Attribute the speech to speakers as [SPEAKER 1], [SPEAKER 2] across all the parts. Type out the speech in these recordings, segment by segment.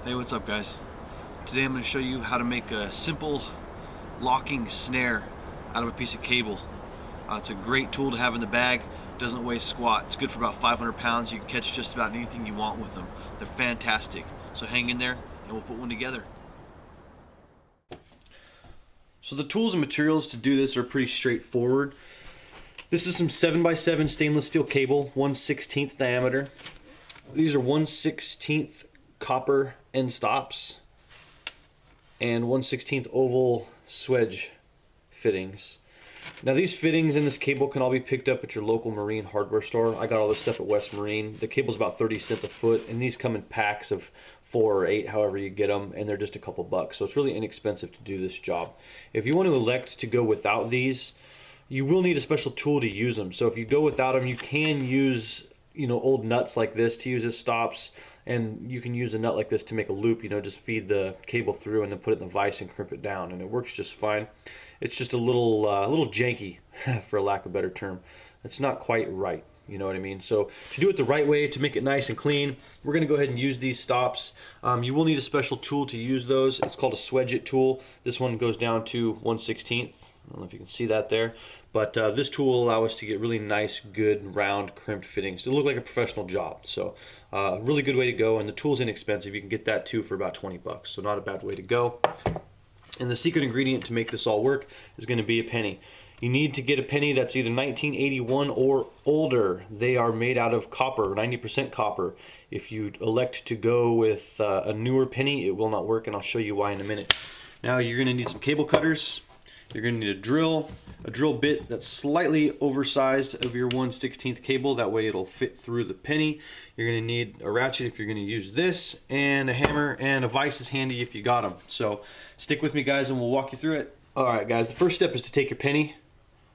[SPEAKER 1] Hey, what's up guys? Today I'm going to show you how to make a simple locking snare out of a piece of cable. It's a great tool to have in the bag. Doesn't weigh squat. It's good for about 500 pounds. You can catch just about anything you want with them. They're fantastic. So hang in there and we'll put one together. So the tools and materials to do this are pretty straightforward. This is some 7x7 stainless steel cable, 1/16 diameter. These are 1/16 copper end stops and 1/16 oval swedge fittings. Now these fittings in this cable can all be picked up at your local marine hardware store. I got all this stuff at West Marine. The cable's about 30 cents a foot, and these come in packs of 4 or 8, however you get them, and they're just a couple bucks. So it's really inexpensive to do this job. If you want to elect to go without these, you will need a special tool to use them. So if you go without them, you can use old nuts like this to use as stops, and you can use a nut like this to make a loop. Just feed the cable through and then put it in the vise and crimp it down, and it works just fine. It's just a little janky, for lack of a better term. It's not quite right, you know what I mean? So to do it the right way, to make it nice and clean, we're going to go ahead and use these stops. You will need a special tool to use those. It's called a swedge-it tool. This one goes down to 1/16. I don't know if you can see that there, but this tool will allow us to get really nice, good, round, crimped fittings. It'll look like a professional job. So really good way to go, and the tool's inexpensive. You can get that too for about 20 bucks, so not a bad way to go. And the secret ingredient to make this all work is going to be a penny. You need to get a penny that's either 1981 or older. They are made out of copper, 90% copper. If you elect to go with a newer penny, it will not work, and I'll show you why in a minute. Now you're going to need some cable cutters. You're going to need a drill bit that's slightly oversized of your 1/16 cable. That way it'll fit through the penny. You're going to need a ratchet if you're going to use this, and a hammer, and a vise is handy if you got them. So stick with me guys and we'll walk you through it. Alright guys, the first step is to take your penny,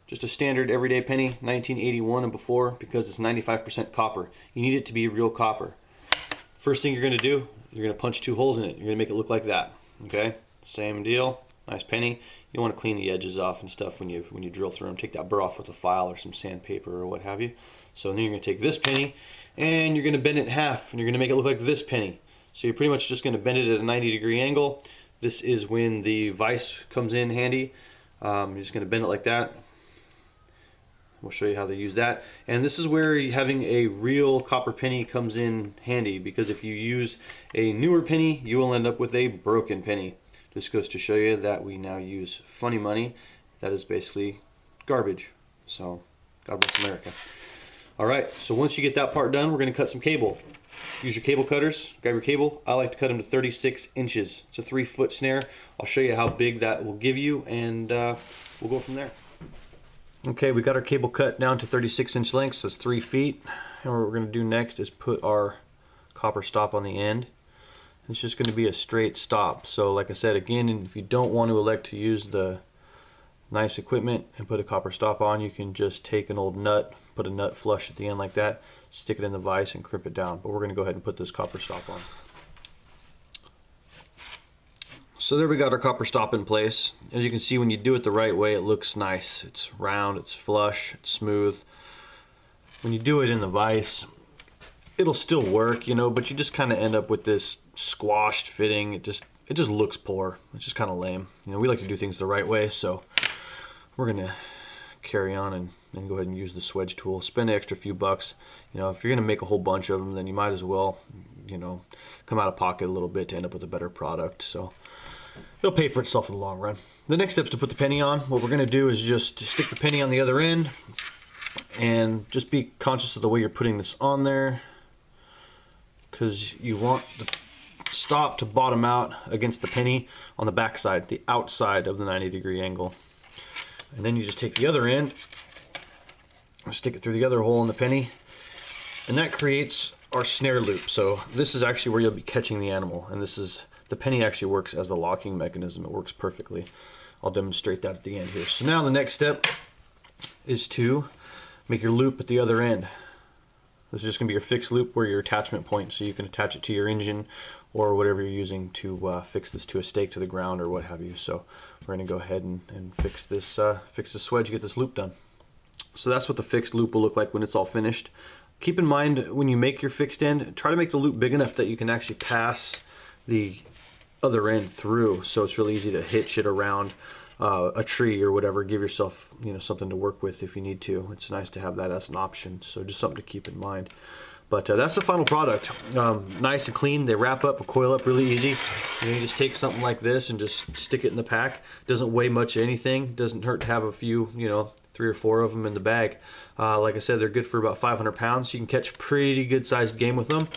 [SPEAKER 1] just a standard everyday penny, 1981 and before, because it's 95% copper. You need it to be real copper. First thing you're going to do, you're going to punch 2 holes in it. You're going to make it look like that. Okay, same deal. Nice penny. You want to clean the edges off and stuff when you drill through them. Take that burr off with a file or some sandpaper or what have you. So then you're going to take this penny and you're going to bend it in half, and you're going to make it look like this penny. So you're pretty much just going to bend it at a 90-degree angle. This is when the vise comes in handy. You're just going to bend it like that. We'll show you how to use that. And this is where having a real copper penny comes in handy, because if you use a newer penny, you will end up with a broken penny. This goes to show you that we now use funny money. That is basically garbage. So, God bless America. Alright, so once you get that part done, we're going to cut some cable. Use your cable cutters, grab your cable. I like to cut them to 36 inches. It's a 3-foot snare. I'll show you how big that will give you, and we'll go from there. Okay, we got our cable cut down to 36-inch lengths. That's 3 feet. And what we're going to do next is put our copper stop on the end. It's just going to be a straight stop. So like I said, again, if you don't want to elect to use the nice equipment and put a copper stop on, you can just take an old nut, put a nut flush at the end like that, stick it in the vise and crimp it down. But we're going to go ahead and put this copper stop on. So there we got our copper stop in place. As you can see, when you do it the right way, it looks nice. It's round, it's flush, it's smooth. When you do it in the vise, it'll still work, but you just kind of end up with this squashed fitting. It just looks poor. It's just kind of lame. We like to do things the right way, so we're gonna carry on and go ahead and use the swedge tool. Spend an extra few bucks. If you're gonna make a whole bunch of them, then you might as well, come out of pocket a little bit to end up with a better product. So it'll pay for itself in the long run. The next step is to put the penny on. What we're gonna do is just stick the penny on the other end, and just be conscious of the way you're putting this on there, because you want the stop to bottom out against the penny on the back side, the outside of the 90-degree angle. And then you just take the other end, stick it through the other hole in the penny, and that creates our snare loop. So this is actually where you'll be catching the animal, and the penny actually works as the locking mechanism. It works perfectly. I'll demonstrate that at the end here. So now the next step is to make your loop at the other end. This is just going to be your fixed loop, where your attachment point, so you can attach it to your engine or whatever you're using to fix this to a stake to the ground or what have you. So we're going to go ahead and fix this swedge, get this loop done. So that's what the fixed loop will look like when it's all finished. Keep in mind, when you make your fixed end, try to make the loop big enough that you can actually pass the other end through, so it's really easy to hitch it around a tree or whatever. Give yourself, you know, something to work with if you need to. It's nice to have that as an option, so just something to keep in mind. But that's the final product. Nice and clean. They wrap up or coil up really easy. You just take something like this and just stick it in the pack. Doesn't weigh much of anything. Doesn't hurt to have a few, you know, 3 or 4 of them in the bag. Like I said, they're good for about 500 pounds. You can catch pretty good sized game with them.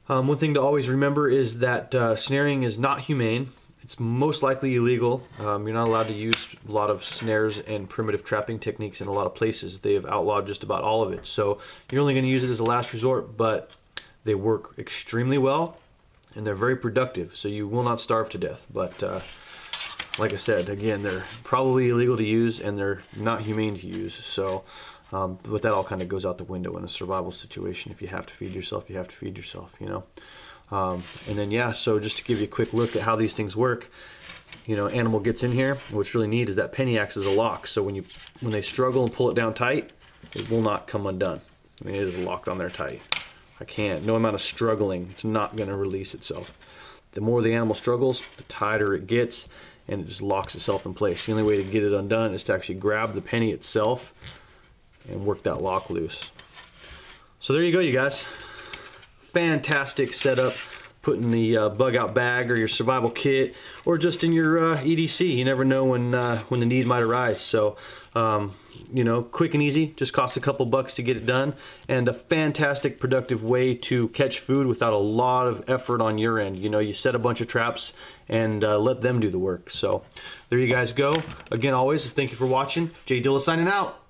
[SPEAKER 1] One thing to always remember is that snaring is not humane. It's most likely illegal. You're not allowed to use a lot of snares and primitive trapping techniques in a lot of places. They have outlawed just about all of it. So you're only going to use it as a last resort, but they work extremely well and they're very productive. So you will not starve to death. But like I said, again, they're probably illegal to use and they're not humane to use. So but that all kind of goes out the window in a survival situation. If you have to feed yourself, you have to feed yourself, you know. And then yeah, so just to give you a quick look at how these things work, you know, animal gets in here, and what's really neat is that penny acts as a lock. So when they struggle and pull it down tight, it will not come undone. I mean, it is locked on there tight. No amount of struggling, it's not going to release itself. The more the animal struggles, the tighter it gets, and it just locks itself in place. The only way to get it undone is to actually grab the penny itself and work that lock loose. So there you go, you guys. Fantastic setup, put in the bug out bag or your survival kit, or just in your EDC. You never know when the need might arise. So you know, quick and easy, just costs a couple bucks to get it done, and a fantastic productive way to catch food without a lot of effort on your end. You know, you set a bunch of traps and let them do the work. So there you guys go. Again, always thank you for watching. Jay Dilla signing out.